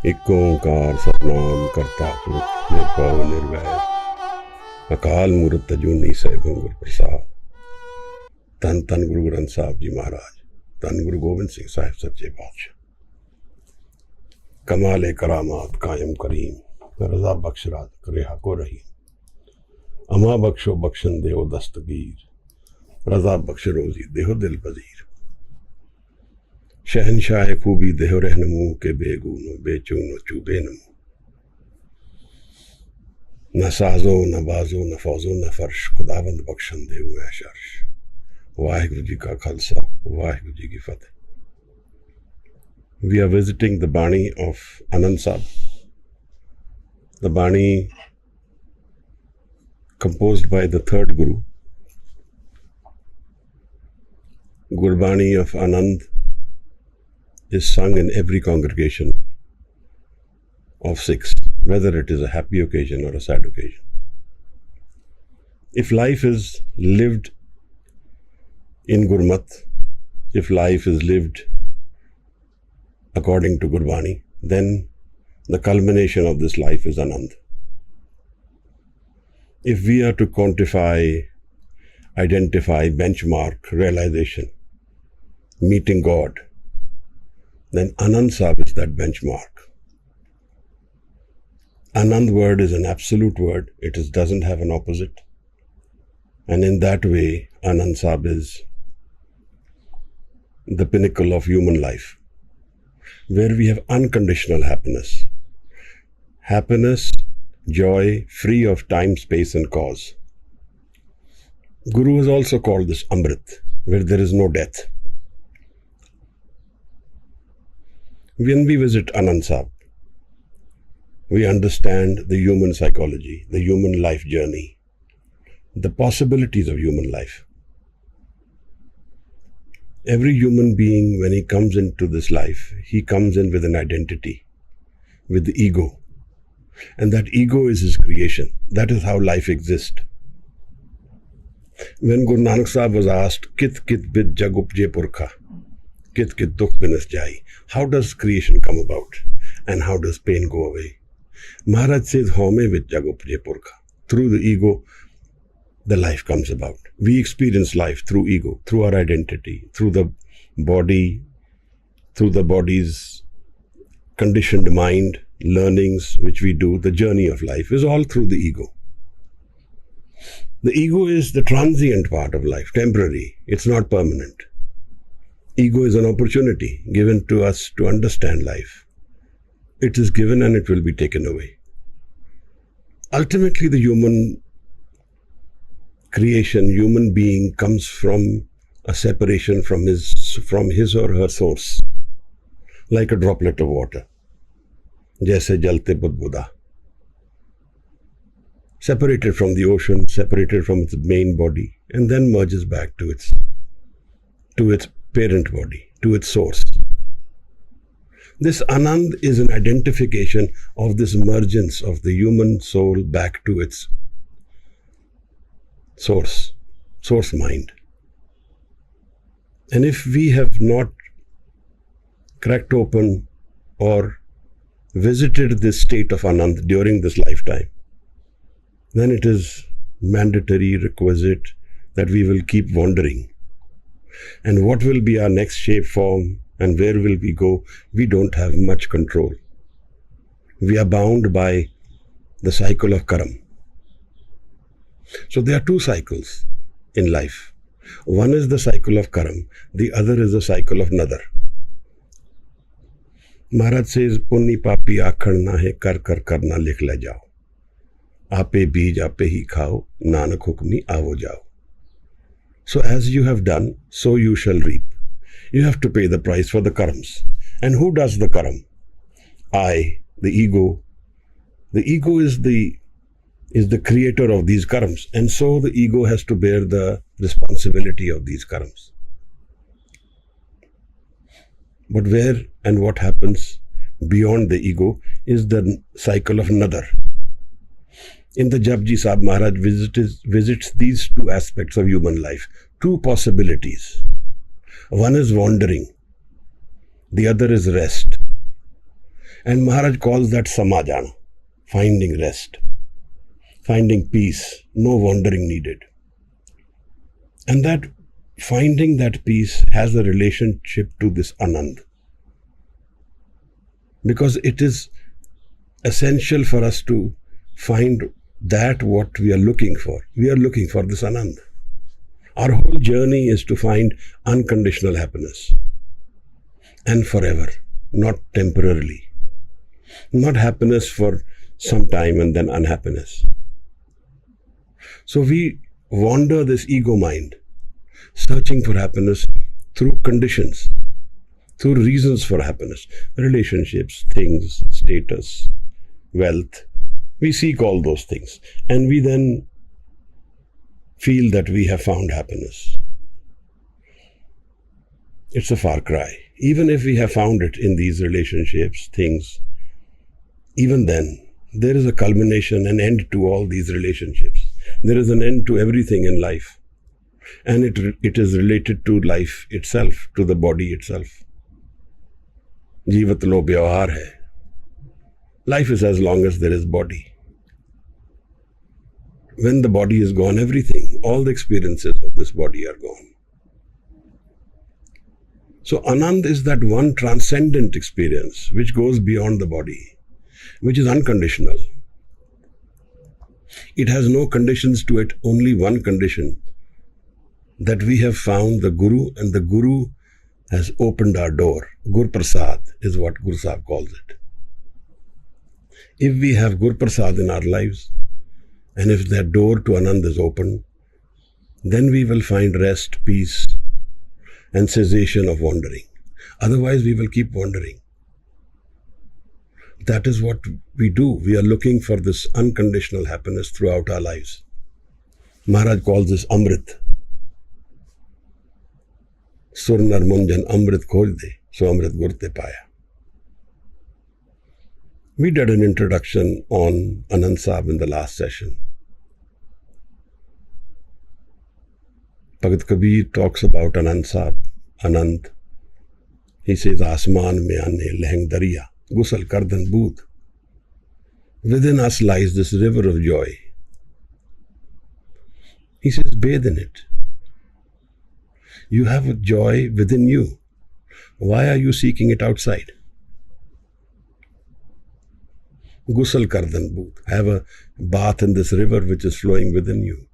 Ik-oNkaar Satnam करता पुरख निर्भव निर्वैर अकाल मूरत अजूनी सैभं गुर प्रसाद। धन धन गुरु ग्रंथ साहब जी महाराज, धन गुरु गोबिंद सिंह साहिब सच्चे बादशाह। कमाल करामात कायम करीम, रजा बख्श राज करे हको रहीम। अमा बख्शो बख्शन देहो दस्तगीर, रजा बख्श रोजी देहो दिल पजीर। शहनशाह खूबी देहो रहनमू के बेगूनो बेचूनो चूबे नमू। न साजो न बाजो न फौजो न फर्श, खुदाबंद बख्शन देहु ऐश अर्श। वाहिगुरु जी का खालसा, वाहिगुरु जी की फतेह। We are visiting the bani of Anand Sahib. The bani composed by the third Guru. Gurbani of Anand is sung in every congregation of 6, whether it is a happy occasion or a sad occasion. If life is lived in Gurmat, if life is lived according to Gurbani, then the culmination of this life is Anand. If we are to quantify, identify, benchmark, realization, meeting God, then Anand Sahib is that benchmark. Anand word is an absolute word. It doesn't have an opposite. And in that way, Anand Sahib is the pinnacle of human life, where we have unconditional happiness. Happiness, joy, free of time, space and cause. Guru has also called this Amrit, where there is no death. When we visit Anand Sahib, we understand the human psychology, the human life journey, the possibilities of human life. Every human being, when he comes into this life, he comes in with an identity, with the ego. And that ego is his creation. That is how life exists. When Guru Nanak Sahib was asked, Kit kit bid jag upje purkha, Kit kit dukh binas jai, how does creation come about? And how does pain go away? Maharaj says, Home with jag upje purkha. Through the ego, the life comes about. We experience life through ego, through our identity, through the body, through the body's conditioned mind, learnings which we do. The journey of life is all through the ego. The ego is the transient part of life, temporary. It's not permanent. Ego is an opportunity given to us to understand life. It is given and it will be taken away. Ultimately, the human creation, human being comes from a separation from his or her source, like a droplet of water. Jaise jalte budbuda. Separated from the ocean, separated from its main body, and then merges back to its parent body, to its source. This Anand is an identification of this emergence of the human soul back to its source mind. And if we have not cracked open or visited this state of Anand during this lifetime, then it is mandatory, requisite that we will keep wandering. And what will be our next shape, form, and where will we go, we don't have much control. We are bound by the cycle of karam. So there are two cycles in life. One is the cycle of karam, the other is the cycle of nadar. Maharaj says, Punni paa-i-aa karna hai, kar karna likh le jao. Aape beej aape hi khao, nanak hukmi aavo jao. So as you have done, so you shall reap. You have to pay the price for the karams. And who does the karam? I, the ego. The ego is the creator of these karams, and so the ego has to bear the responsibility of these karams. But where and what happens beyond the ego is the cycle of nadar. In the Japji Sahib, Maharaj visits these two aspects of human life, two possibilities. One is wandering, the other is rest. And Maharaj calls that samajana, finding rest, finding peace, no wandering needed. And that finding that peace has a relationship to this Anand. Because it is essential for us to find that what we are looking for. We are looking for this Anand. Our whole journey is to find unconditional happiness. And forever, not temporarily. Not happiness for some time and then unhappiness. So we wander this ego mind, searching for happiness through conditions, through reasons for happiness, relationships, things, status, wealth. We seek all those things and we then feel that we have found happiness. It's a far cry. Even if we have found it in these relationships, things, even then, there is a culmination, an end to all these relationships. There is an end to everything in life. And it is related to life itself, to the body itself. Jeevat lo vyavhar hai. Life is as long as there is body. When the body is gone, everything, all the experiences of this body are gone. So Anand is that one transcendent experience which goes beyond the body, which is unconditional. It has no conditions to it, only one condition, that we have found the Guru and the Guru has opened our door. Gur Prasad is what Guru Sahib calls it. If we have Gur Prasad in our lives, and if that door to Anand is open, then we will find rest, peace, and cessation of wandering. Otherwise, we will keep wandering. That is what we do. We are looking for this unconditional happiness throughout our lives. Maharaj calls this Amrit. Surnar Munjan Amrit khoj de, so Amrit gurte paya. We did an introduction on Anand Sahib in the last session. Bhagat Kabir talks about Anand Sahib. Anand, he says, Asman mein aane leheng dariya, gusal kardan bood. Within us lies this river of joy. He says, bathe in it. You have a joy within you. Why are you seeking it outside? Gusal kardan bood. Have a bath in this river which is flowing within you.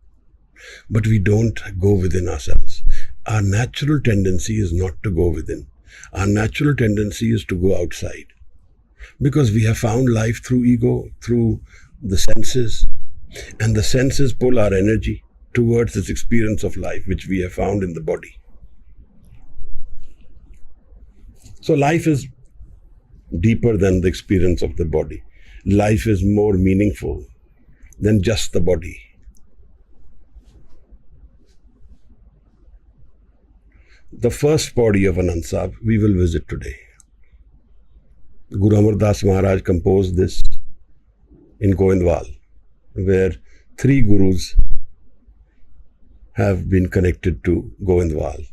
But we don't go within ourselves. Our natural tendency is not to go within. Our natural tendency is to go outside. Because we have found life through ego, through the senses. And the senses pull our energy towards this experience of life which we have found in the body. So life is deeper than the experience of the body. Life is more meaningful than just the body. The first body of Anand Sahib we will visit today. Guru Amar Das Maharaj composed this in Govindwal, where 3 gurus have been connected to Govindwal.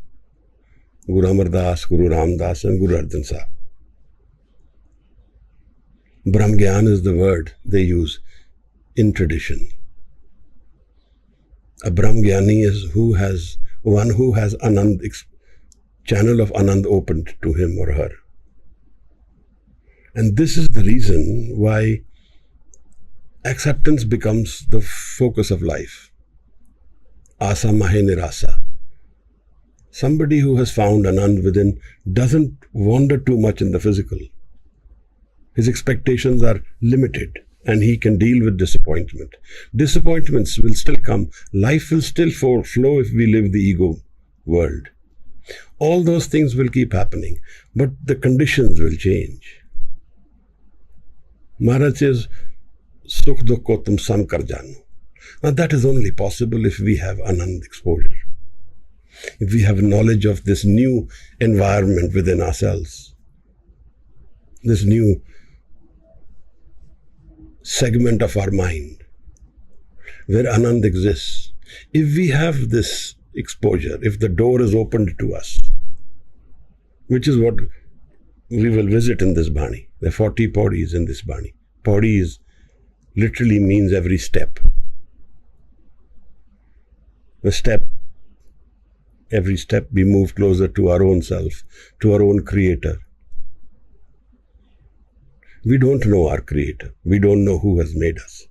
Guru Amar Das, Guru Ram Das and Guru Arjan Sahib. Brahm Gyan is the word they use in tradition. A Brahm Gyani is one who has Anand, channel of Anand opened to him or her. And this is the reason why acceptance becomes the focus of life. Asa mahe nirasa. Somebody who has found Anand within doesn't wander too much in the physical. His expectations are limited and he can deal with disappointment. Disappointments will still come. Life will still flow if we live the ego world. All those things will keep happening, but the conditions will change. Maharaj says, Sukh dukh ko tum sam kar jano. Now that is only possible if we have Anand exposure. If we have knowledge of this new environment within ourselves, this new segment of our mind where Anand exists. If we have this exposure, if the door is opened to us, which is what we will visit in this Bani, There are 40 pauris in this bani. Pauri is literally means every step. Every step we move closer to our own self, to our own creator. We don't know our creator. We don't know who has made us.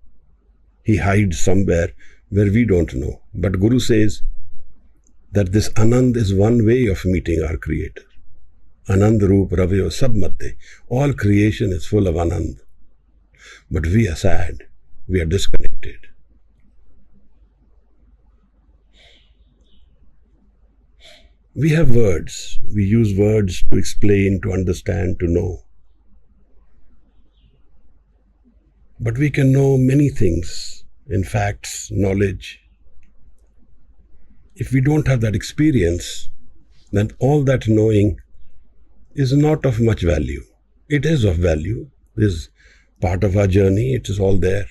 He hides somewhere where we don't know. But Guru says that this Anand is one way of meeting our creator. Anand Roop Raveyo Sab Matte. All creation is full of Anand. But we are sad. We are disconnected. We have words. We use words to explain, to understand, to know. But we can know many things in facts, knowledge. If we don't have that experience, then all that knowing is not of much value. It is of value. It is part of our journey. It is all there.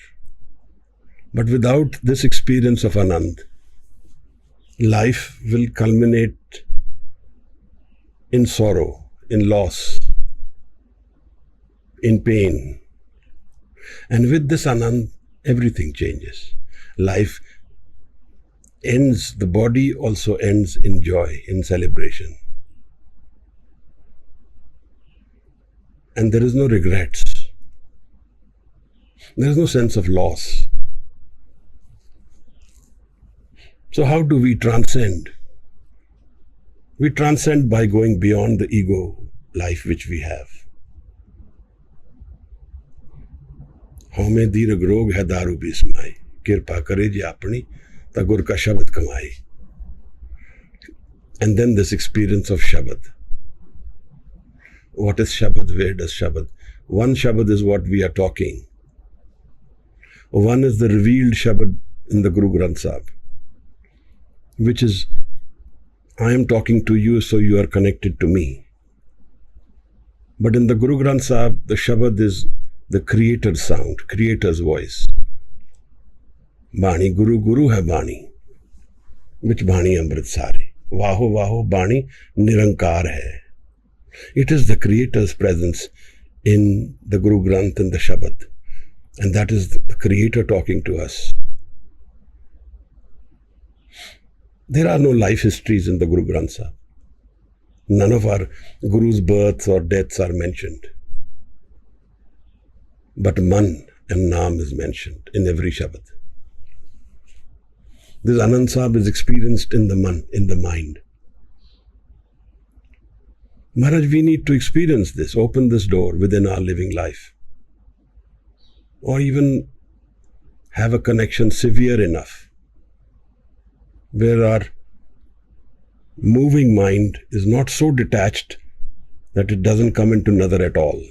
But without this experience of Anand, life will culminate in sorrow, in loss, in pain. And with this Anand, everything changes. Life ends, the body also ends in joy, in celebration. And there is no regrets. There is no sense of loss. So how do we transcend? We transcend by going beyond the ego life which we have. हमें दीर्घ रोग है दारू भी समाई, कृपा करे जी अपनी तगुर का शब्द कमाई. And then this experience of Shabad. What is Shabad? Where does Shabad? One Shabad is what we are talking. One is the revealed Shabad in the Guru Granth Sahib, which is, I am talking to you, so you are connected to me. But in the Guru Granth Sahib, the Shabad is the creator's sound, creator's voice. Bani, Guru, Guru hai Bani. Which Bani Amrit Sare. Vaho, Vaho, Bani, Ik-oNkaar hai. It is the creator's presence in the Guru Granth and the Shabad. And that is the creator talking to us. There are no life histories in the Guru Granth Sahib. None of our Guru's births or deaths are mentioned. But Man and Naam is mentioned in every Shabad. This Anand Sahib is experienced in the Man, in the mind. Maharaj, we need to experience this, open this door within our living life. Or even have a connection severe enough where our moving mind is not so detached that it doesn't come into another at all.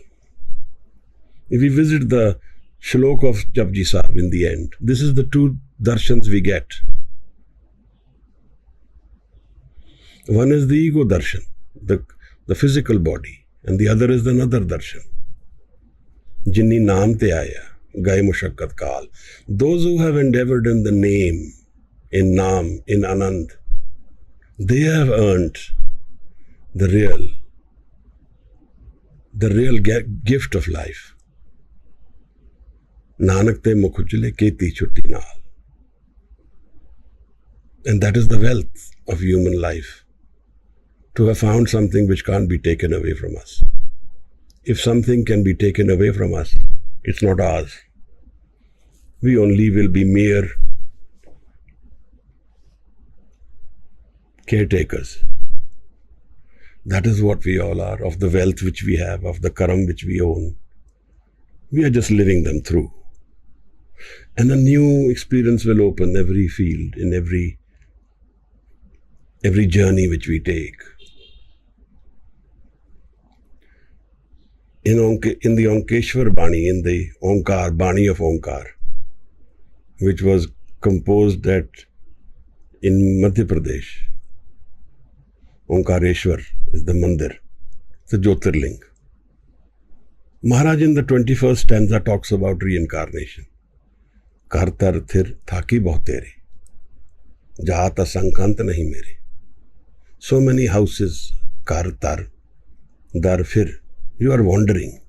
If we visit the shlok of Japji Sahib in the end, this is the two darshans we get. One is the ego darshan, the physical body, and the other is another darshan. Jinni naam te aaya, gaye mushakkat kaal. Those who have endeavored in the name, in Naam, in Anand, they have earned the real gift of life. Nanak te mukh ujle keti chutti naal. And that is the wealth of human life. To have found something which can't be taken away from us. If something can be taken away from us, it's not ours. We only will be mere caretakers. That is what we all are, of the wealth which we have, of the karam which we own. We are just living them through. And a new experience will open every field, in every journey which we take. In the Onkeshwar Bani, in the Onkar, Bani of Onkar, which was composed in Madhya Pradesh. Onkareshwar is the mandir, the Jyotirling. Maharaj in the 21st stanza talks about reincarnation. Kar tar thir thaki bahut tere, jahata sankant nahi mere. So many houses, kar tar, dar fir. You are wandering.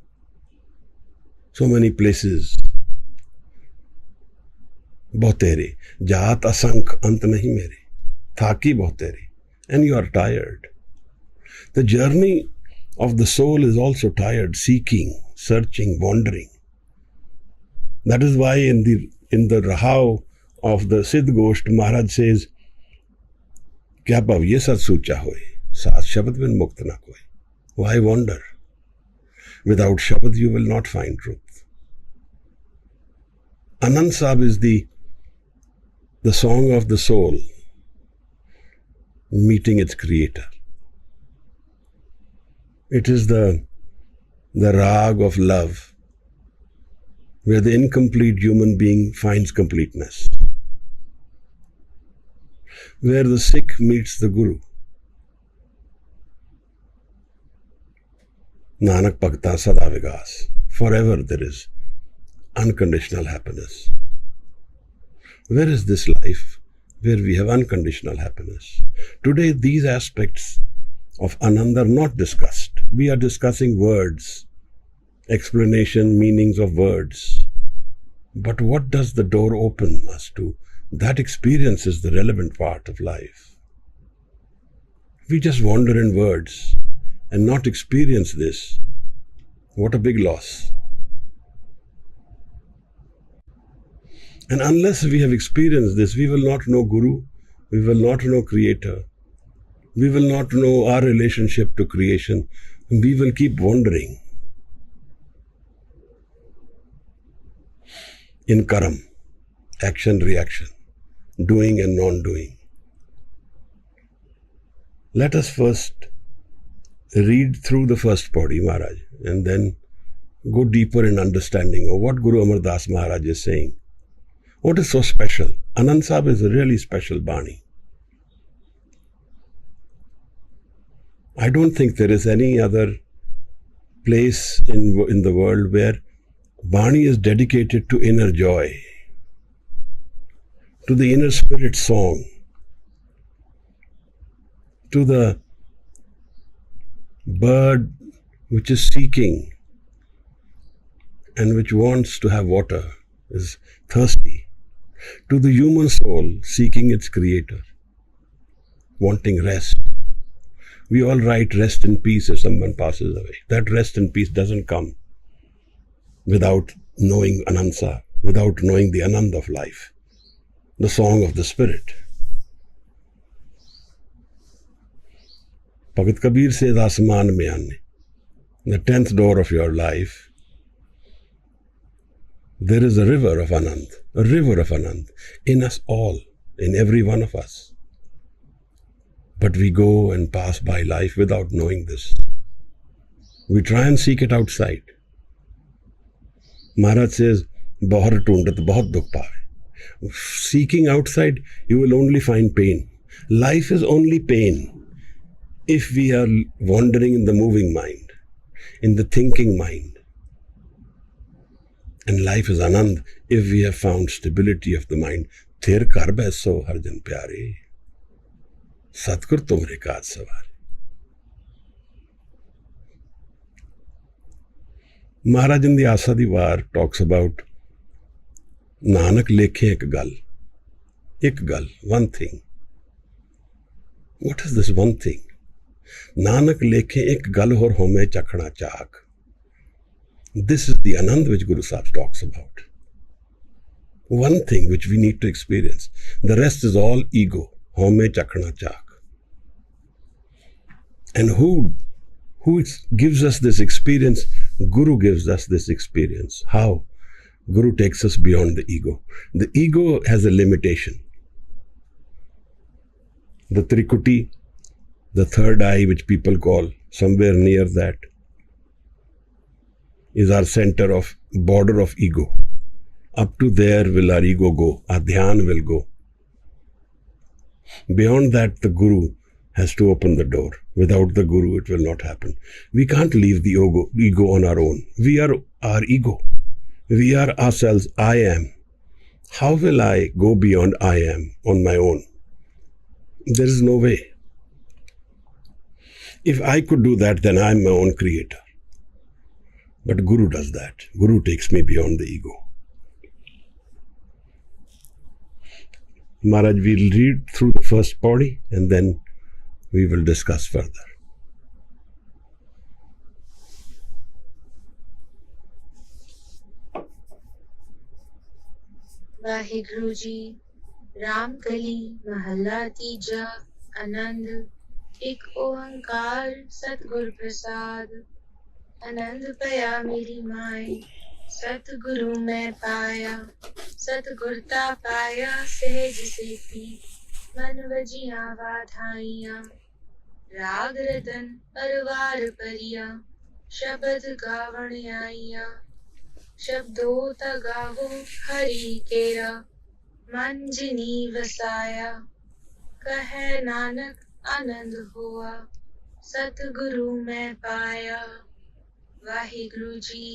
So many places. Bahtere, jaat asank ant nahi mere, thaki bahtere, and you are tired. The journey of the soul is also tired, seeking, searching, wandering. That is why in the Rahav of the Siddh Gosht, Maharaj says, Kya bhav ye sat sucha hoy, saat shabad bin mukt na koi. Why wander? Without shabad you will not find truth. Anand Sahib is the song of the soul meeting its creator. It is the rag of love, where the incomplete human being finds completeness, where the Sikh meets the Guru. Nanak Bhagta Sada Vigas. Forever there is unconditional happiness. Where is this life where we have unconditional happiness? Today these aspects of Anand are not discussed. We are discussing words, explanation, meanings of words. But what does the door open us to? That experience is the relevant part of life. We just wander in words and not experience this. What a big loss. And unless we have experienced this, we will not know Guru, we will not know Creator, we will not know our relationship to creation. We will keep wandering in karam, action, reaction, doing and non-doing. Let us first read through the first Pauri, Maharaj, and then go deeper in understanding of what Guru Amar Das Maharaj is saying. What is so special? Anand Sahib is a really special bani. I don't think there is any other place in the world where bani is dedicated to inner joy, to the inner spirit song, to the bird which is seeking and which wants to have water, is thirsty, to the human soul seeking its creator, wanting rest. We all write rest in peace if someone passes away. That rest in peace doesn't come without knowing Anand Sahib, without knowing the Anand of life, the song of the spirit. Bhagat Kabir says, Asman mein aanne, the 10th door of your life, there is a river of Anand in us all, in every one of us. But we go and pass by life without knowing this. We try and seek it outside. Maharaj says, Bahar tundat bahut dukh paave. Seeking outside, you will only find pain. Life is only pain if we are wandering in the moving mind, in the thinking mind. And life is Anand if we have found stability of the mind. Ther kar baiso har jan pyare, satgur tumre kaaj saware. Maharaj in the Asa di War talks about Nanak lekhe ek gal, one thing. What is this one thing? Nanak lekhe ek gal hor home chakhna chak. This is the Anand which Guru Sahib talks about. One thing which we need to experience. The rest is all ego. Home chakhna chak. And who gives us this experience? Guru gives us this experience. How? Guru takes us beyond the ego. The ego has a limitation. The Trikuti, the third eye which people call, somewhere near that, is our center of border of ego. Up to there will our ego go, our dhyan will go. Beyond that, the Guru has to open the door. Without the Guru, it will not happen. We can't leave the ego on our own. We are our ego. We are ourselves. I am. How will I go beyond I am on my own? There is no way. If I could do that, then I am my own creator. But Guru does that. Guru takes me beyond the ego. Maharaj, we'll read through the first Pauri and then we will discuss further. Waheguru ji Ramkali महला तीजा आनंद एक ओंकार सतगुर प्रसाद आनंद पया मेरी my सतगुरु मैं पाया सतगुरता पाया सहज सेती मन वजिया वaaDhaa-ee-aa राग रतन परवार परिया शब्द गावण आईया शब्दों तगावो हरि केरा मन जिनी वसाया कहे नानक आनंद हुआ सतगुरु मैं पाया वाहिगुरु जी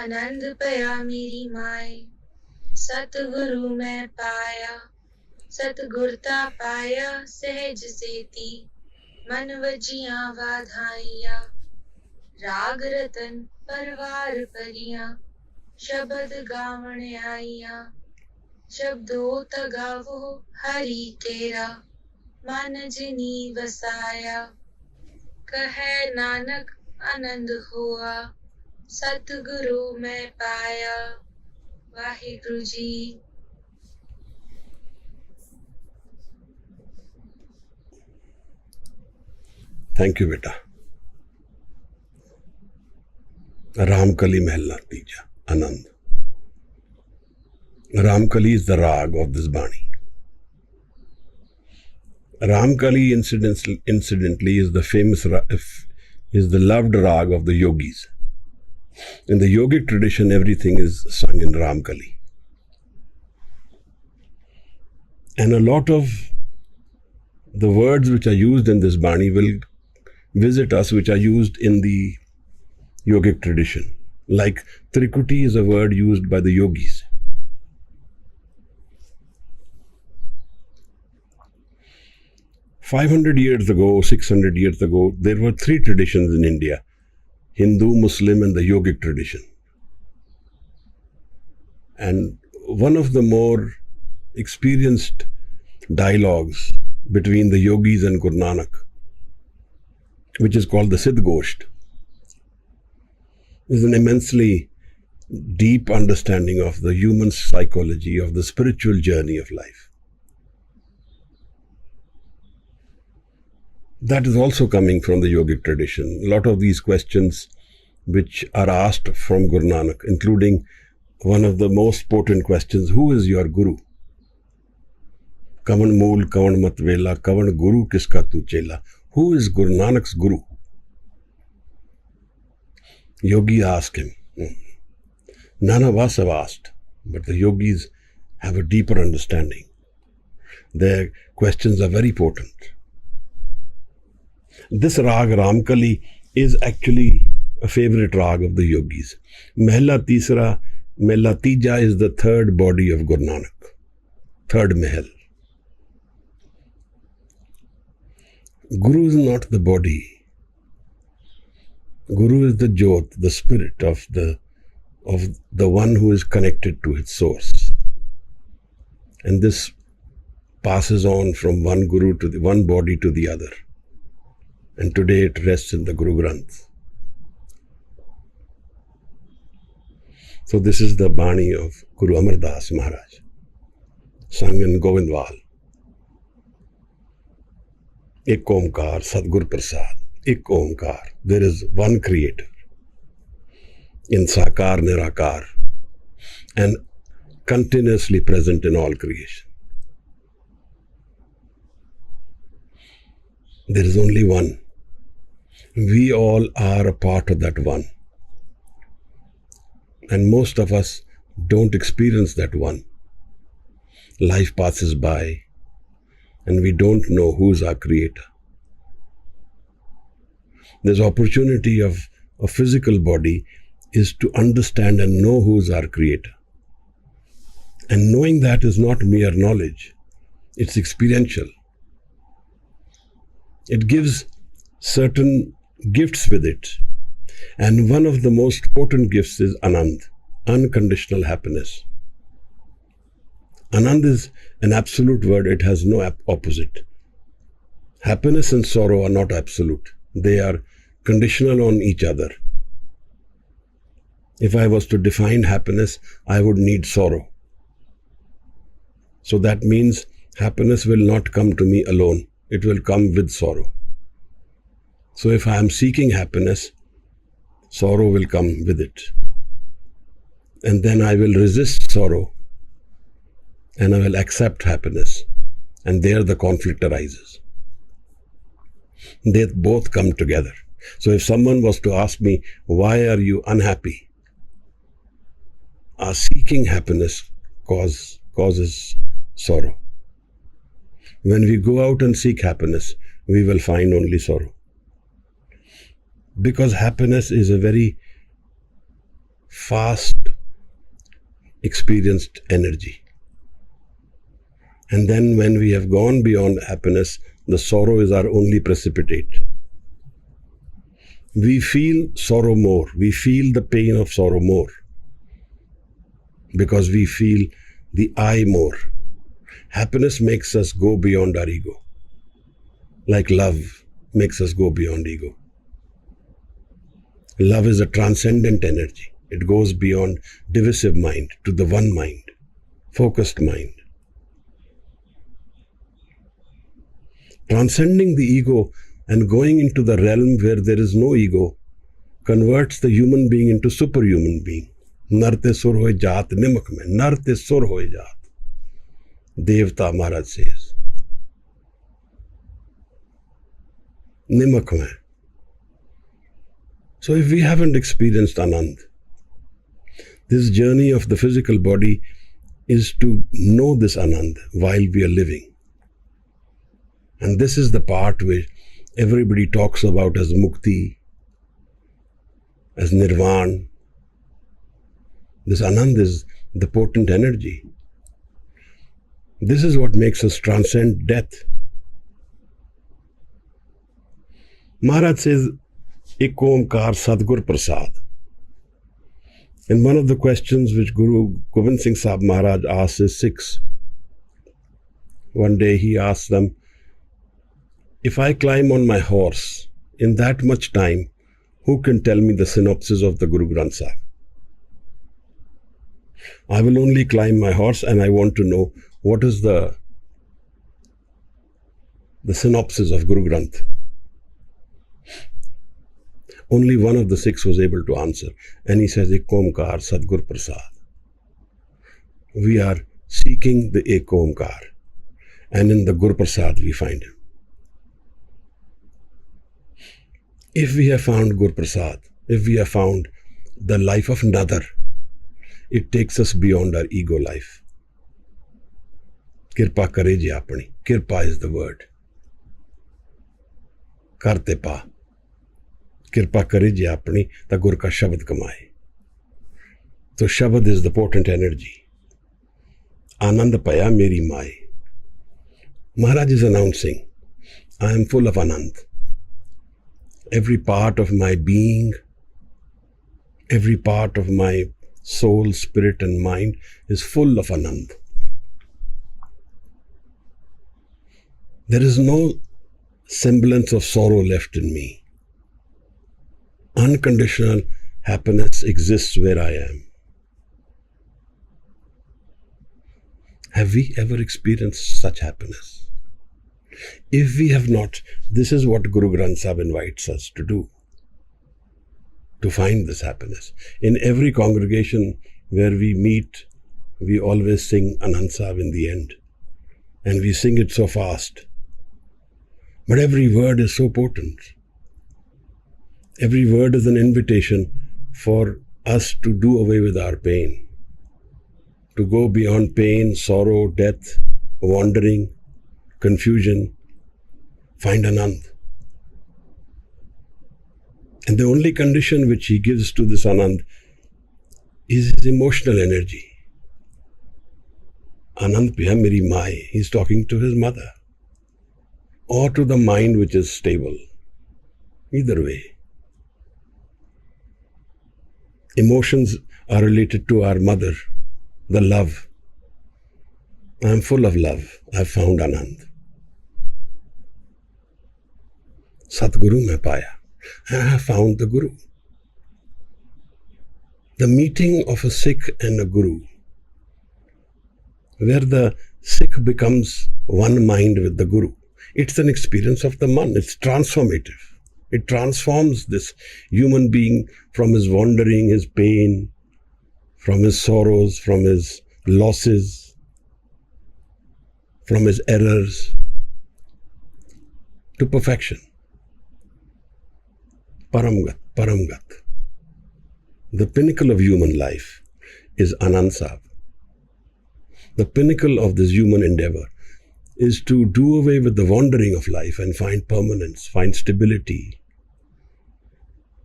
आनंद पया मेरी माय सतगुरु मैं पाया सतगुरता पाया सहज सेती मन वजिया वaaDhaa-ee-aa राग रतन परवार परिया शब्द गावण आईया शब्दों तगावो हरि केरा मन जिनी वसाया कहे नानक आनंद हुआ सतगुरु मैं पाया Waheguru ji Thank you, beta. Raamkalee mehlaa teeja Anand. Raamkalee is the rag of this bani. Raamkalee incidentally is the famous is the loved rag of the yogis. In the yogic tradition, everything is sung in Raamkalee. And a lot of the words which are used in this bani will visit us, which are used in the yogic tradition. Like Trikuti is a word used by the yogis. "500 years ago, 600 years ago, there were three traditions in India: Hindu, Muslim, and the yogic tradition. And one of the more experienced dialogues between the yogis and Guru Nanak, which is called the Sidgosht, is an immensely deep understanding of the human psychology, of the spiritual journey of life. That is also coming from the yogic tradition. A lot of these questions which are asked from Guru Nanak, including one of the most potent questions: who is your Guru? Kavan mool, kavan matvela, kavan Guru kiska tu chela? Who is Guru Nanak's Guru? Yogi asked him. None of us have asked, but the yogis have a deeper understanding. Their questions are very potent. This rag, Raamkalee, is actually a favorite rag of the yogis. Mehlaa Tija is the third body of Guru Nanak, third Mehal. Guru is not the body. Guru is the Jyot, the spirit of the one who is connected to its source. And this passes on from one Guru to one body to the other. And today it rests in the Guru Granth. So this is the Bani of Guru Amar Das Maharaj, sung in Govindwal. Ik-oNkaar, satgur parsaad. Ik-oNkaar. There is one creator in Sakar Nirakar and continuously present in all creation. There is only one. We all are a part of that one. And most of us don't experience that one. Life passes by and we don't know who's our creator. This opportunity of a physical body is to understand and know who's our creator. And knowing that is not mere knowledge, it's experiential. It gives certain gifts with it. And one of the most potent gifts is Anand, unconditional happiness. Anand is an absolute word, it has no opposite. Happiness and sorrow are not absolute. They are conditional on each other. If I was to define happiness, I would need sorrow. So that means happiness will not come to me alone. It will come with sorrow. So if I am seeking happiness, sorrow will come with it. And then I will resist sorrow and I will accept happiness. And there the conflict arises. They both come together. So if someone was to ask me, why are you unhappy? Our seeking happiness causes sorrow. When we go out and seek happiness, we will find only sorrow. Because happiness is a very fast experienced energy. And then when we have gone beyond happiness, the sorrow is our only precipitate. We feel sorrow more. We feel the pain of sorrow more. Because we feel the I more. Happiness makes us go beyond our ego. Like love makes us go beyond ego. Love is a transcendent energy. It goes beyond divisive mind to the one mind, focused mind. Transcending the ego and going into the realm where there is no ego converts the human being into superhuman being. Narte sur hoye jaat nimak mein. Narte sur hoye jaat. Devta Maharaj says. Nimak mein. So if we haven't experienced Anand, this journey of the physical body is to know this Anand while we are living. And this is the part where everybody talks about as mukti, as nirvan. This Anand is the potent energy. This is what makes us transcend death. Maharaj says, Ik-oNkaar satgur parsaad. And one of the questions which Guru Gobind Singh Sahib Maharaj asked his Sikhs, one day he asked them, if I climb on my horse in that much time, who can tell me the synopsis of the Guru Granth Sahib? I will only climb my horse and I want to know what is the synopsis of Guru Granth. Only one of the Sikhs was able to answer. And he says, Ik-oNkaar satgur parsaad. We are seeking the Ik-oNkaar. And in the Gur Prasad we find him. If we have found Gur Prasad, if we have found the life of another, it takes us beyond our ego life. Kirpa kare je apni. Kirpa is the word. Karte pa. Kirpa kare je apni, ta Gur ka shabad kamaye. So shabad is the potent energy. Anand paya merii maa-ay. Maharaj is announcing, I am full of Anand. Every part of my being, every part of my soul, spirit and mind is full of Anand. There is no semblance of sorrow left in me. Unconditional happiness exists where I am. Have we ever experienced such happiness? If we have not, this is what Guru Granth Sahib invites us to do, to find this happiness. In every congregation where we meet, we always sing Anand Sahib in the end. And we sing it so fast. But every word is so potent. Every word is an invitation for us to do away with our pain, to go beyond pain, sorrow, death, wandering, confusion, find Anand. And the only condition which he gives to this Anand is his emotional energy. Anand paya merii maa-ay. He's talking to his mother. Or to the mind which is stable. Either way. Emotions are related to our mother, the love. I am full of love. I have found Anand. Satguroo mein paaya. And I have found the Guru. The meeting of a Sikh and a Guru, where the Sikh becomes one mind with the Guru. It's an experience of the man. It's transformative. It transforms this human being from his wandering, his pain, from his sorrows, from his losses, from his errors, to perfection. Paramgat, Paramgat. The pinnacle of human life is Anand Sahib. The pinnacle of this human endeavor is to do away with the wandering of life and find permanence, find stability,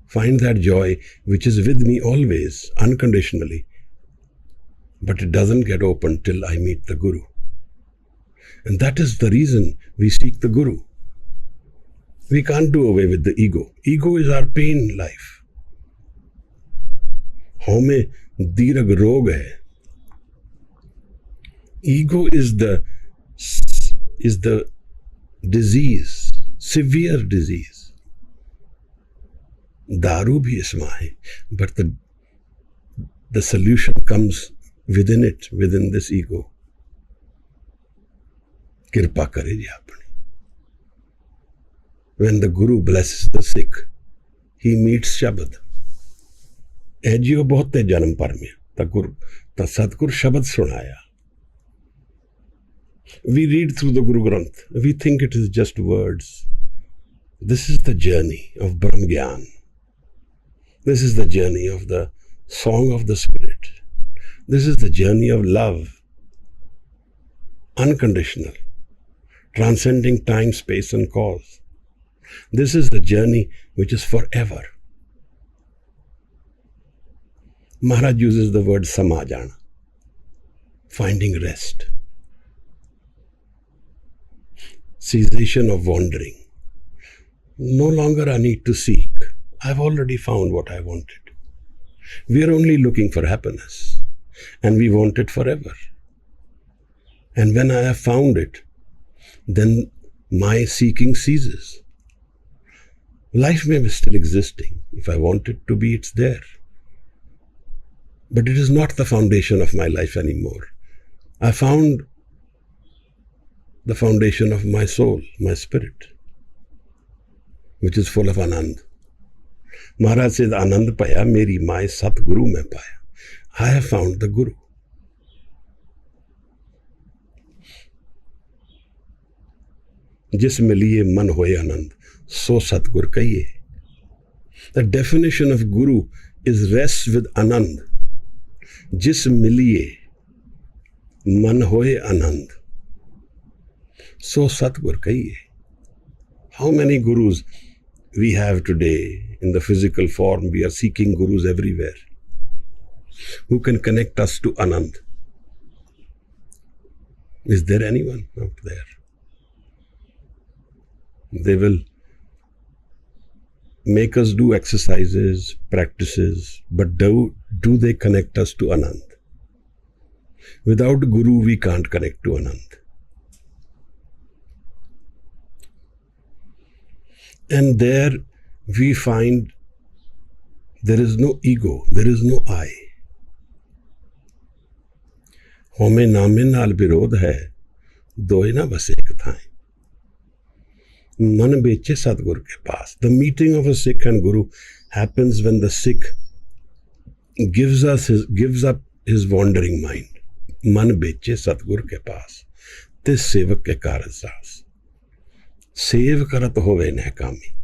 find that joy which is with me always, unconditionally. But it doesn't get open till I meet the Guru. And that is the reason we seek the Guru. We can't do away with the ego. Ego is our pain in life. Home dirag rog hai. Ego is the disease, severe disease. Daru bhi isma hai, but the solution comes within it, within this ego. Kirpa kare ji apni. When the Guru blesses the Sikh, he meets Shabad. Ejiyo bahut te janam par mein, ta satgur Shabad sunaya. We read through the Guru Granth. We think it is just words. This is the journey of Brahm Gyan. This is the journey of the song of the Spirit. This is the journey of love. Unconditional. Transcending time, space and cause. This is the journey which is forever. Maharaj uses the word samajana. Finding rest. Cessation of wandering. No longer I need to seek. I've already found what I wanted. We are only looking for happiness, and we want it forever. And when I have found it, then my seeking ceases. Life may be still existing. If I want it to be, it's there. But it is not the foundation of my life anymore. I found the foundation of my soul, my spirit, which is full of Anand. Maharaj says, Anand paya, merii maa-ay satguroo mein paya. I have found the Guru. Jis miliye man hoye Anand, so satgur kahiye. The definition of Guru is rest with Anand. Jis miliye man hoye Anand, so satgur kahiye. How many gurus we have today in the physical form? We are seeking gurus everywhere who can connect us to Anand. Is there anyone out there? They will make us do exercises, practices, but do they connect us to Anand? Without Guru, we can't connect to Anand. And there we find there is no ego, there is no I. Home naame naal virodh hai, doye na bas ek thain. Man beche satgur ke paas. The meeting of a Sikh and Guru happens when the Sikh gives up his wandering mind. Man beche satgur ke paas. Tis sevak ke karasas. Sev karat hove nehkami.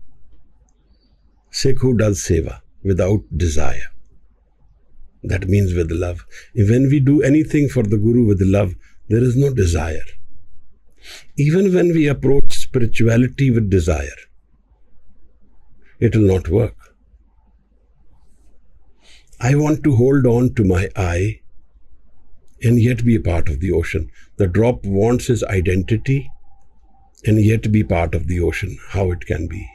Sikh who does seva without desire. That means with love. When we do anything for the Guru with love, there is no desire. Even when we approach spirituality with desire, it will not work. I want to hold on to my I and yet be a part of the ocean. The drop wants his identity and yet be part of the ocean. How it can be?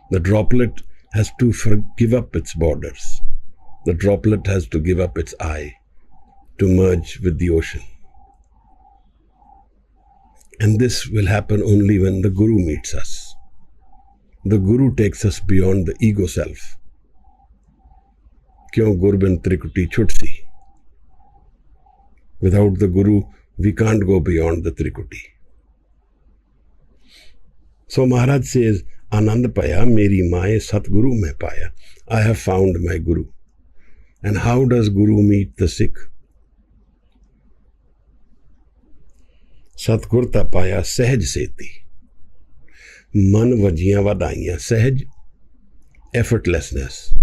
The droplet has to give up its borders. The droplet has to give up its eye to merge with the ocean. And this will happen only when the Guru meets us. The Guru takes us beyond the ego self. Kyon Gurban Trikuti Chutsi. Without the Guru, we can't go beyond the Trikuti. So Maharaj says, Anand paya, merii maa-ay, satguroo mein paya. I have found my Guru. And how does Guru meet the Sikh? Satgurta paya sahj saytee. Man vajee-aa vaaDhaa-ee-aa. Sahj, effortlessness,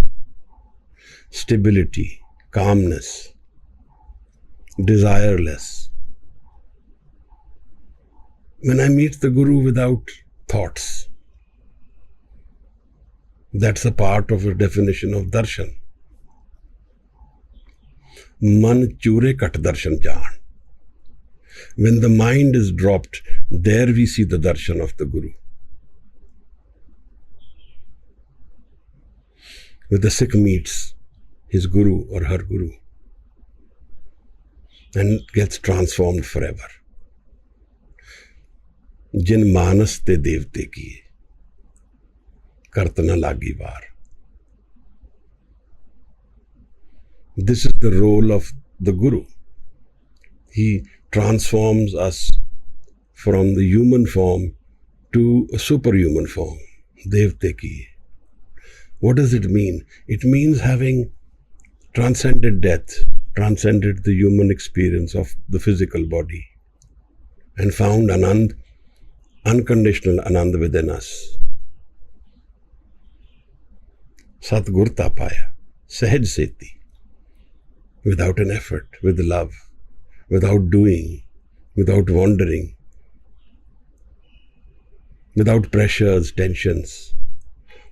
stability, calmness, desireless. When I meet the Guru without thoughts, that's a part of a definition of darshan. Man chure kat darshan jaan. When the mind is dropped, there we see the darshan of the Guru. When the Sikh meets his Guru or her Guru and gets transformed forever. Jin manas te devte kiye, kartana lagi var. This is the role of the Guru. He transforms us from the human form to a superhuman form. Devte kiye. What does it mean? It means having transcended death, transcended the human experience of the physical body, and found Anand, unconditional Anand within us. Satgurta paya, sahj saytee. Without an effort, with love, without doing, without wandering, without pressures, tensions.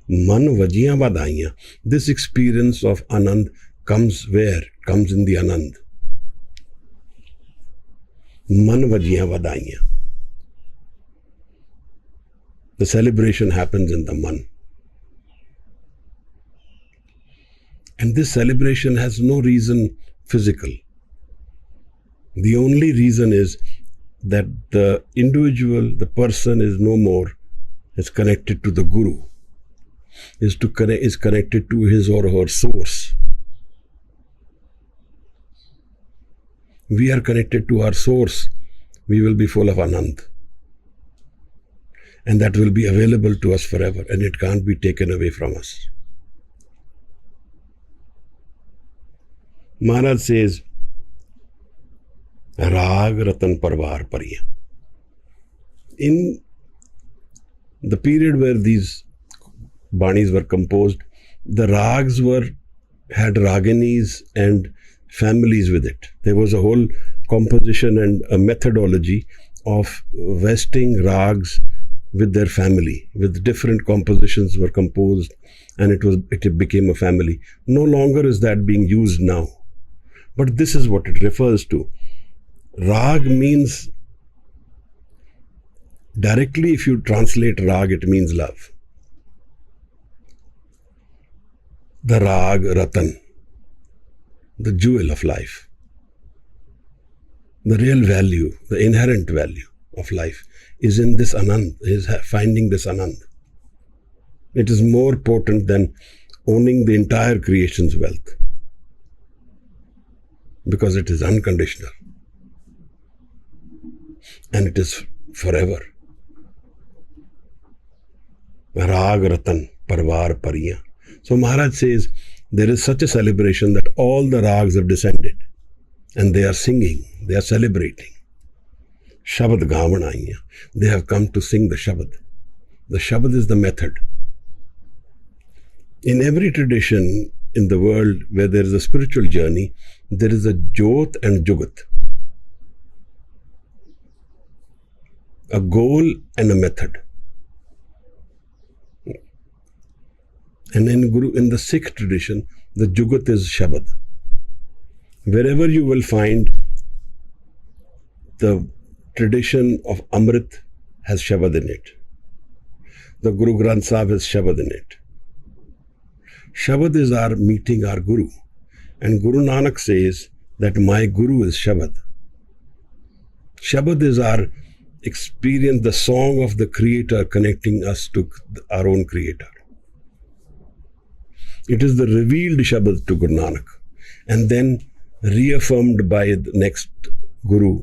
Man vajee-aa vaaDhaa-ee-aa. This experience of Anand comes where? Comes in the Anand. Man vajee-aa vaaDhaa-ee-aa. The celebration happens in the Man. And this celebration has no reason physical. The only reason is that the individual, the person is no more, is connected to the Guru, is connected to his or her source. We are connected to our source. We will be full of Anand. And that will be available to us forever, and it can't be taken away from us. Maharaj says, Rag Ratan Parvar Pariya. In the period where these banis were composed, the rags had raginis and families with it. There was a whole composition and a methodology of vesting rags with their family, with different compositions were composed, and it became a family. No longer is that being used now. But this is what it refers to. Rag means, directly if you translate rag, it means love. The rag ratan, the jewel of life, the real value, the inherent value of life is in this Anand, is finding this Anand. It is more potent than owning the entire creation's wealth, because it is unconditional and it is forever. Rag Ratan Parvar Pariya. So Maharaj says there is such a celebration that all the rags have descended and they are singing, they are celebrating. Shabad Gavan-aiya. They have come to sing the Shabad. The Shabad is the method. In every tradition in the world where there is a spiritual journey, there is a Jyot and Jugat. A goal and a method. And in the Sikh tradition, the Jugat is Shabad. Wherever you will find the tradition of Amrit has Shabad in it. The Guru Granth Sahib has Shabad in it. Shabad is our meeting our Guru. And Guru Nanak says that my Guru is Shabad. Shabad is our experience, the song of the Creator connecting us to our own Creator. It is the revealed Shabad to Guru Nanak and then reaffirmed by the next Guru.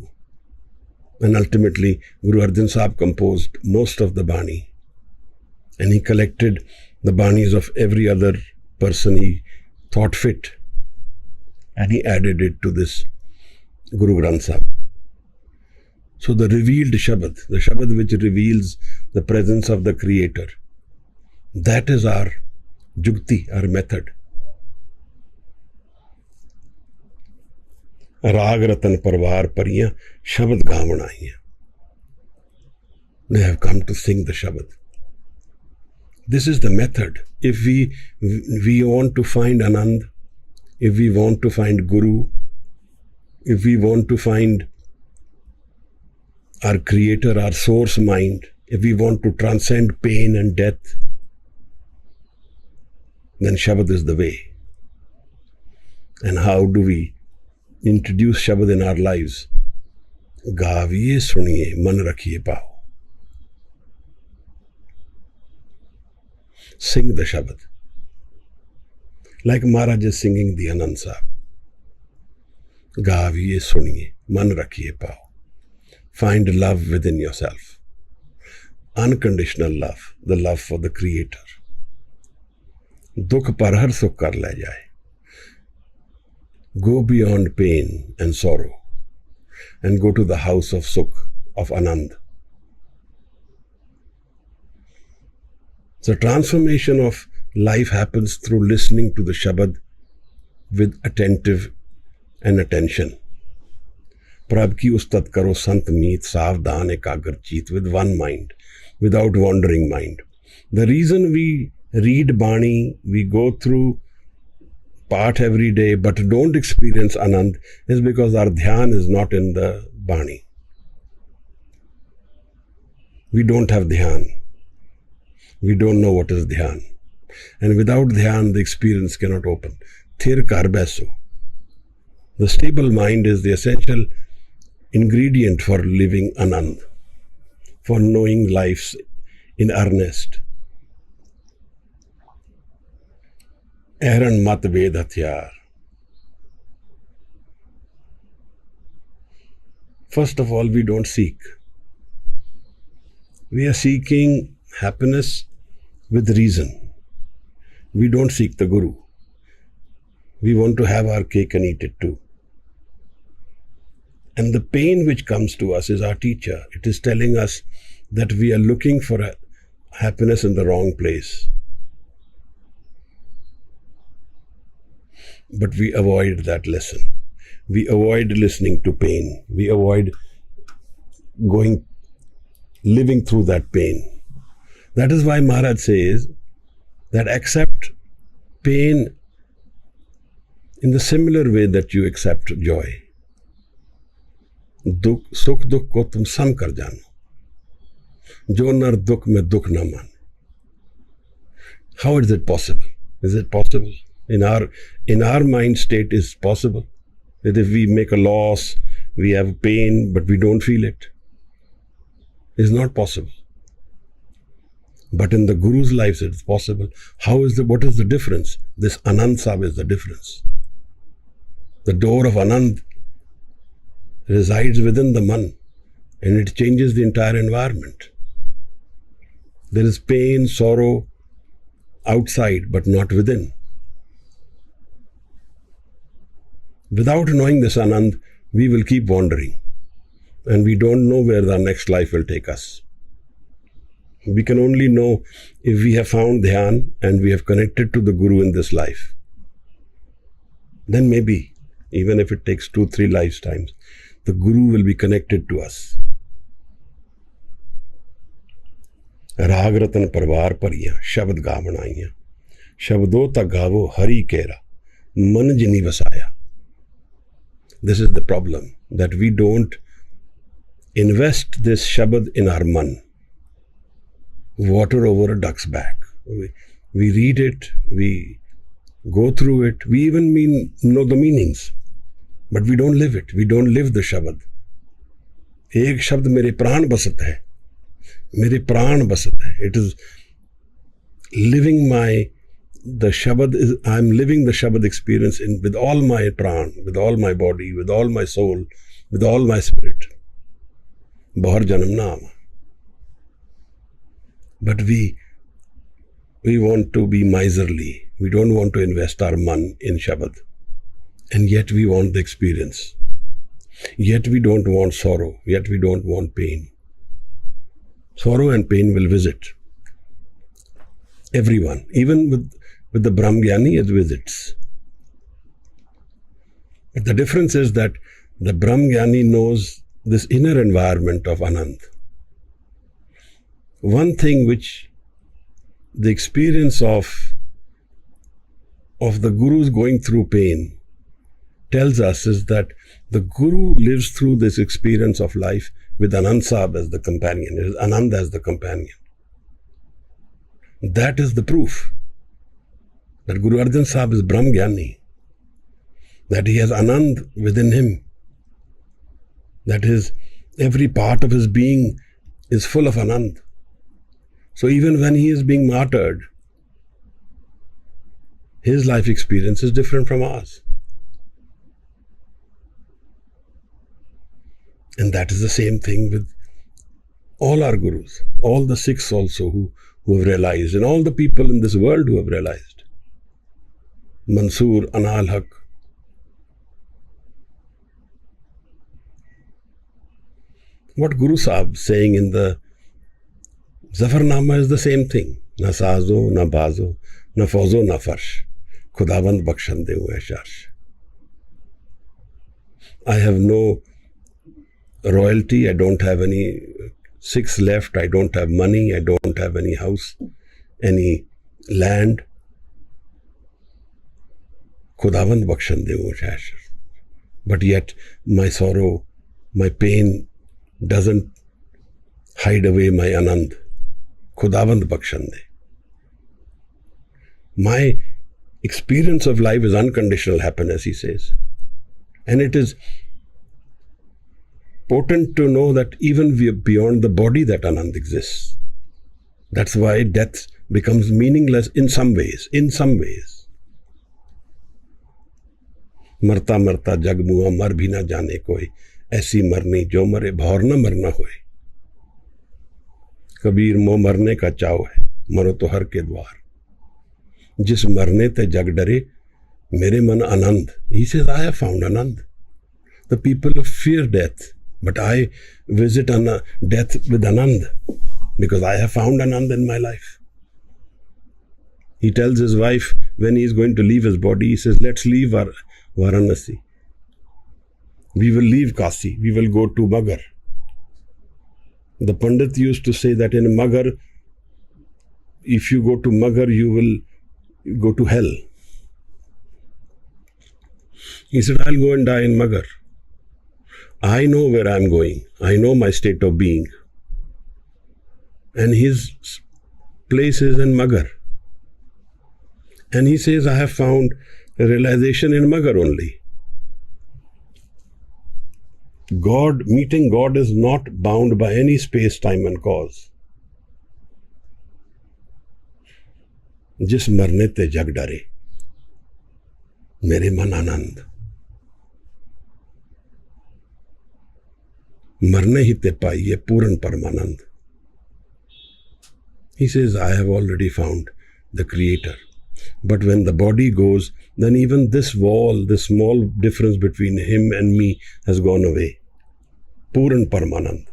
And ultimately, Guru Arjan Sahib composed most of the bani. And he collected the banis of every other person he thought fit. And he added it to this Guru Granth Sahib. So the revealed Shabad, the Shabad which reveals the presence of the Creator, that is our jukti, our method. Raag Ratan Parvar Pariyan Shabad Gavan Aiyan. They have come to sing the Shabad. This is the method. If we want to find Anand, if we want to find Guru, if we want to find our Creator, our source mind, if we want to transcend pain and death, then Shabad is the way. And how do we introduce Shabad in our lives? Gaviye suniye, man rakhiye pao. Sing the Shabad. Like Maharaj is singing the Anand Sahib. Gaviye suniye, man rakhiye pao. Find love within yourself. Unconditional love, the love for the Creator. Dukh par har sukh kar le jaye. Go beyond pain and sorrow and go to the house of Sukh, of Anand. The transformation of life happens through listening to the Shabad with attentive and attention. Prabh ki ustat karo sant meet savdhan ekagar cheet, with one mind, without wandering mind. The reason we read Bani, we go through part every day but don't experience Anand is because our dhyan is not in the Bani. We don't have dhyan. We don't know what is dhyan. And without dhyan, the experience cannot open. Thir kar baiso. The stable mind is the essential ingredient for living Anand, for knowing life in earnest. Aaron mat ved hathyar. First of all, we don't seek. We are seeking happiness with reason. We don't seek the Guru. We want to have our cake and eat it too. And the pain which comes to us is our teacher. It is telling us that we are looking for happiness in the wrong place. But we avoid that lesson. We avoid listening to pain. We avoid living through that pain. That is why Maharaj says that accept pain in the similar way that you accept joy. Sukh dukh ko tum sam kar jano. Jo nar dukh mein dukh na man. How is it possible? Is it possible? In our mind state is possible that if we make a loss, we have pain, but we don't feel it. It's not possible. But in the Guru's lives, it's possible. What is the difference? This Anand Sahib is the difference. The door of Anand resides within the man, and it changes the entire environment. There is pain, sorrow outside, but not within. Without knowing this Anand, we will keep wandering, and we don't know where our next life will take us. We can only know if we have found dhyan and we have connected to the Guru in this life. Then maybe, even if it takes 2-3 lifetimes, the Guru will be connected to us. Raag Ratan Parvar Pariyan Shabad Gavan Aiyan. Shabdo ta gavo Hari Kera Man Jini Vasaya. This is the problem, that we don't invest this Shabad in our man. Water over a duck's back. We read it, we go through it. We even know the meanings, but we don't live it. We don't live the Shabad. एक शब्द मेरे प्राण बसत है, मेरे प्राण बसत है. It is living the Shabad is, I'm living the Shabad experience with all my pran, with all my body, with all my soul, with all my spirit. Bahar janam naam. But we want to be miserly. We don't want to invest our man in Shabad. And yet we want the experience. Yet we don't want sorrow. Yet we don't want pain. Sorrow and pain will visit everyone. Even with the Brahmgyani, it visits. But the difference is that the Brahmgyani knows this inner environment of Anand. One thing which the experience of the Guru's going through pain tells us is that the Guru lives through this experience of life with Anand Sahib as the companion, is Anand as the companion. That is the proof that Guru Arjan Sahib is Brahmgyani, that he has Anand within him, that every part of his being is full of Anand. So even when he is being martyred, his life experience is different from ours. And that is the same thing with all our Gurus, all the Sikhs also who have realized, and all the people in this world who have realized. Mansoor, Anal Haq. What Guru Sahib saying in the Zafarnama is the same thing. Na sazo, na bazo, na fauzo, na farsh. Khudavand bakshande hue sharsh. I have no royalty, I don't have any Sikhs left, I don't have money, I don't have any house, any land. Khudavand bakshande hue sharsh. But yet my sorrow, my pain doesn't hide away my Anand. Khudavand bakshande. My experience of life is unconditional happiness, he says. And it is potent to know that even beyond the body that Anand exists. That's why death becomes meaningless in some ways. In some ways. Marta marta jag mua mar bhi na jane koi. ऐसी मरनी जो मरे भौर न मरना होए. कबीर मो मरने का चाव है, मरो तो हर के द्वार. जिस मरने ते जग डरे, मेरे मन आनंद. He says, I have found Anand. The people fear death, but I visit death with Anand because I have found Anand in my life. He tells his wife when he is going to leave his body, he says, let's leave Varanasi. We will leave Kasi. We will go to Magar. The Pandit used to say that in Magar, if you go to Magar, you will go to hell. He said, I'll go and die in Magar. I know where I'm going. I know my state of being. And his place is in Magar. And he says, I have found a realization in Magar only. God, meeting God is not bound by any space, time and cause. जिस मरने ते जग डरे, मेरे मन आनंद. मरने ही ते पाइए पूर्ण परमानंद. He says, I have already found the Creator. But when the body goes, then even this wall, this small difference between him and me has gone away. Puran Paramanand.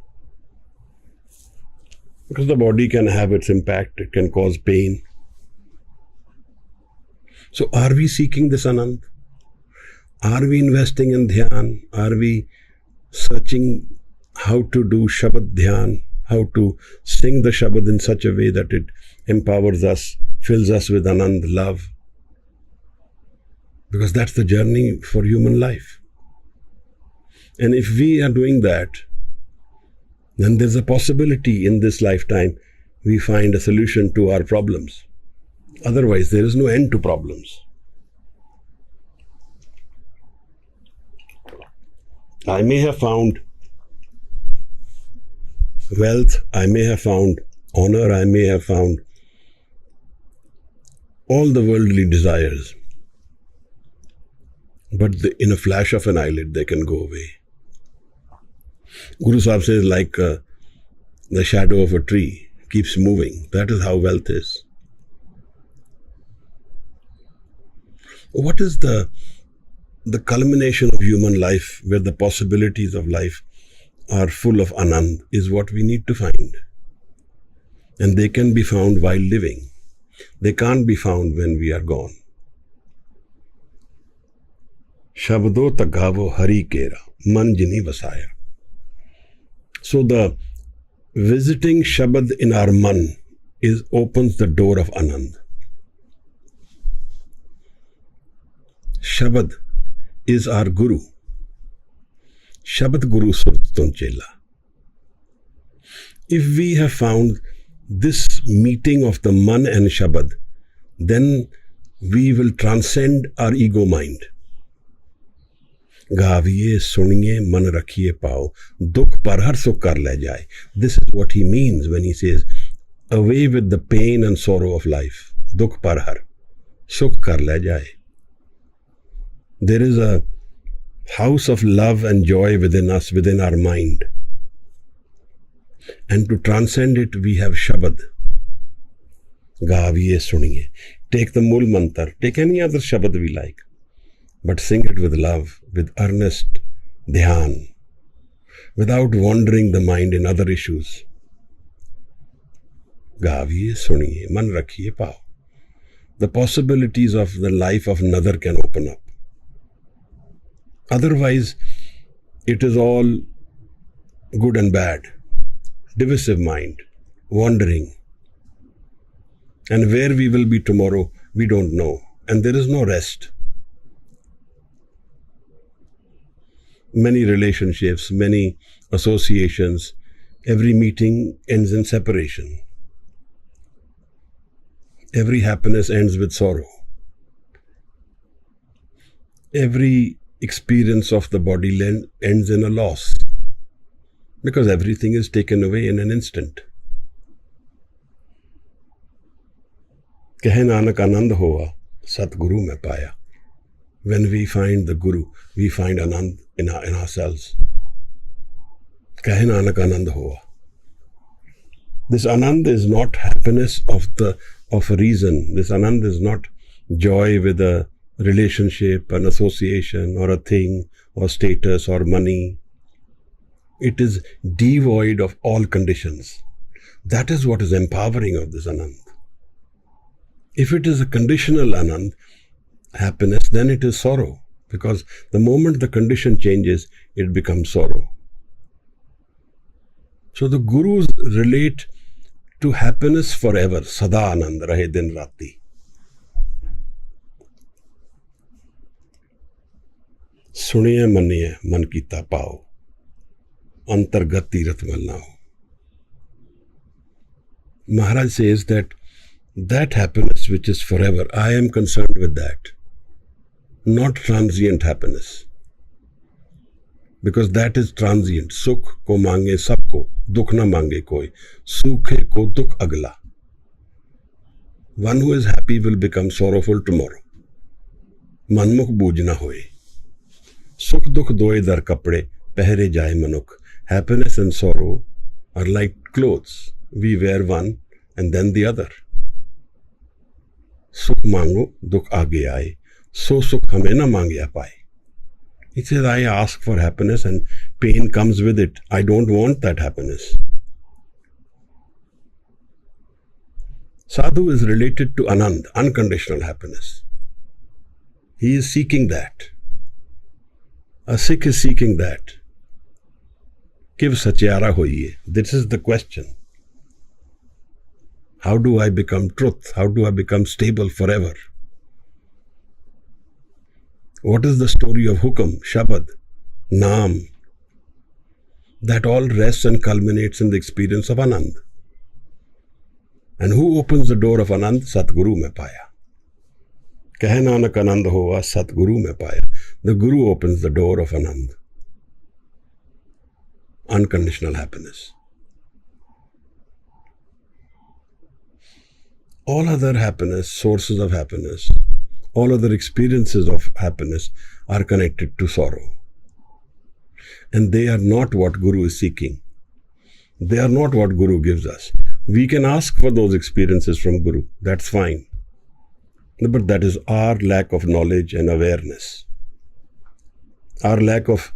Because the body can have its impact, it can cause pain. So are we seeking this Anand? Are we investing in Dhyan? Are we searching how to do Shabad Dhyan? How to sing the Shabad in such a way that it empowers us, fills us with Anand, love? Because that's the journey for human life. And if we are doing that, then there's a possibility in this lifetime we find a solution to our problems. Otherwise, there is no end to problems. I may have found wealth, I may have found honor, I may have found all the worldly desires, but in a flash of an eyelid they can go away. Guru Sahib says, like the shadow of a tree keeps moving. That is how wealth is. What is the culmination of human life, where the possibilities of life are full of Anand, is what we need to find. And they can be found while living. They can't be found when we are gone. Shabdo tagavo hari kera, man jini vasaya. So the visiting Shabad in our man opens the door of Anand. Shabad is our Guru. Shabad Guru Surtun Chela. If we have found this meeting of the Man and Shabad, then we will transcend our ego mind. Gaviye, suniye, man rakhiye pao, dukh par har sukh kar le jaye. This is what he means when he says, away with the pain and sorrow of life. Dukh par har sukh kar le jaye. There is a house of love and joy within us, within our mind. And to transcend it, we have Shabad. Gaviye, suniye. Take the Mul Mantar, take any other Shabad we like, but sing it with love, with earnest dhyan, without wandering the mind in other issues. Gaviye, suniye, man rakhiye pao. The possibilities of the life of another can open up. Otherwise, it is all good and bad, divisive mind, wandering. And where we will be tomorrow, we don't know. And there is no rest. Many relationships, many associations, every meeting ends in separation. Every happiness ends with sorrow. Every experience of the body ends in a loss, because everything is taken away in an instant. Kahe Nanak Anand hoa, satguroo mein paa-i-aa. When we find the Guru, we find Anand in ourselves. Kahe Nanak Anand hoa. This Anand is not happiness of a reason. This Anand is not joy with a relationship, an association, or a thing, or status, or money. It is devoid of all conditions. That is what is empowering of this Anand. If it is a conditional Anand, happiness, then it is sorrow. Because the moment the condition changes, it becomes sorrow. So the Gurus relate to happiness forever. Sada Anand rahe din rati. Suniye maniye man kita pao. Antargat tirath malna ho. Maharaj says that happiness which is forever, I am concerned with that. Not transient happiness. Because that is transient. Sukh ko mange sabko, dukh na mange koi. Sukhe ko dukh agla. One who is happy will become sorrowful tomorrow. Manmukh booj na hoye. Sukh dukh doye dar kapde, pehre jaye manukh. Happiness and sorrow are like clothes. We wear one and then the other. Sukh mango, dukh aage aaye. So sukh hame na mangya paaye. He says, I ask for happiness and pain comes with it. I don't want that happiness. Sadhu is related to Anand, unconditional happiness. He is seeking that. A Sikh is seeking that. Kiv satyara hoiye. This is the question. How do I become truth? How do I become stable forever? What is the story of Hukam, Shabad, Naam? That all rests and culminates in the experience of Anand. And who opens the door of Anand? Satguroo mein paa-i-aa. Kahe Nanak Anand hoa, Satguroo mein paa-i-aa. The Guru opens the door of Anand. unconditional happiness. All other happiness, sources of happiness, all other experiences of happiness are connected to sorrow. And they are not what Guru is seeking. They are not what Guru gives us. We can ask for those experiences from Guru. That's fine. But that is our lack of knowledge and awareness. Our lack of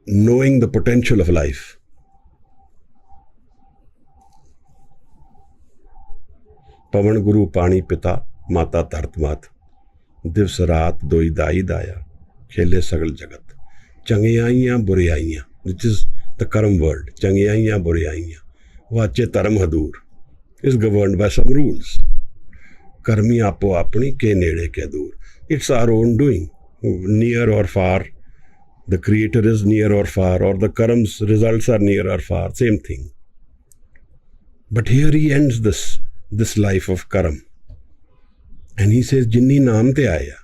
knowing the potential of life. Pavan Guru Pani Pita Mata Tartmat Divs Raat Doi Dai Daya Khele Sagal Jagat Changiyaiyan Buriyaiyan, which is the Karam world. Changiyaiyan Buriyaiyan Vache Taram Hadur is governed by some rules. Karmi Apo Apni Ke Nede Ke Dur. It's our own doing. Near or far, the creator is near or far, or the Karam's results are near or far, same thing. But here he ends this life of Karam. And he says, Jinni naam te aaya.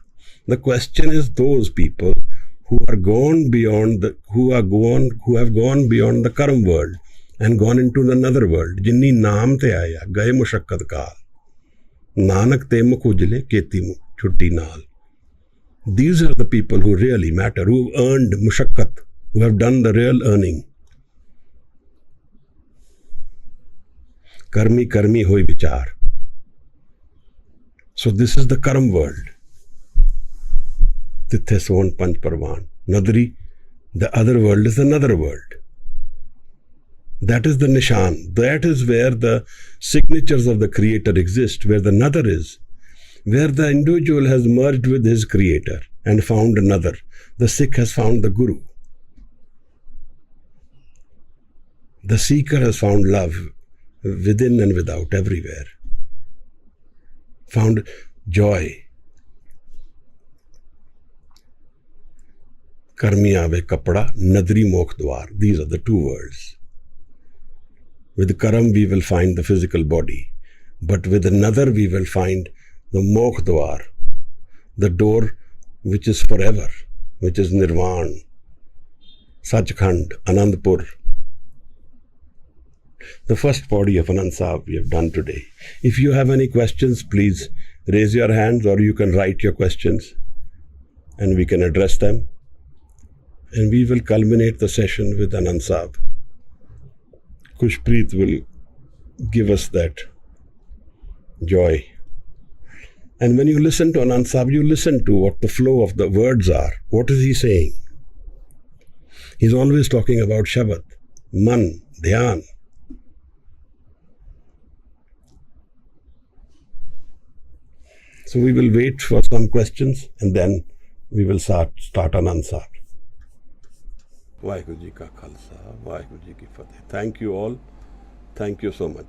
The question is those people who are gone beyond who have gone beyond the Karam world and gone into another world. Jinni naam te aaya, gaye mushakkat kaal. Nanak te mukh ujle keti mu chutti naal. These are the people who really matter, who have earned mushakkat, who have done the real earning. Karmi karmi hoi vichar. So this is the Karam world. Tithe son panch parvan. Nadri, the other world is another world. That is the nishan. That is where the signatures of the creator exist, where the nadar is. Where the individual has merged with his creator and found another. The Sikh has found the Guru. The seeker has found love within and without, everywhere. Found joy. Karmi aave kapda, nadri mokh dwar. These are the two words. With Karam we will find the physical body. But with another we will find the mokh dwar, the door which is forever, which is Nirvan, Sachkhand, Anandpur. The first body of Anand Sahib we have done today. If you have any questions, please raise your hands, or you can write your questions and we can address them. And we will culminate the session with Anand Sahib. Kushpreet will give us that joy. And when you listen to Anand Sahib, you listen to what the flow of the words are. What is he saying? He's always talking about Shabad, Man, Dhyan. So we will wait for some questions and then we will start Anand Sahib. Vaheguru Ji Ka Khalsa, Vaheguru Ji Ki Fateh. Thank you all. Thank you so much.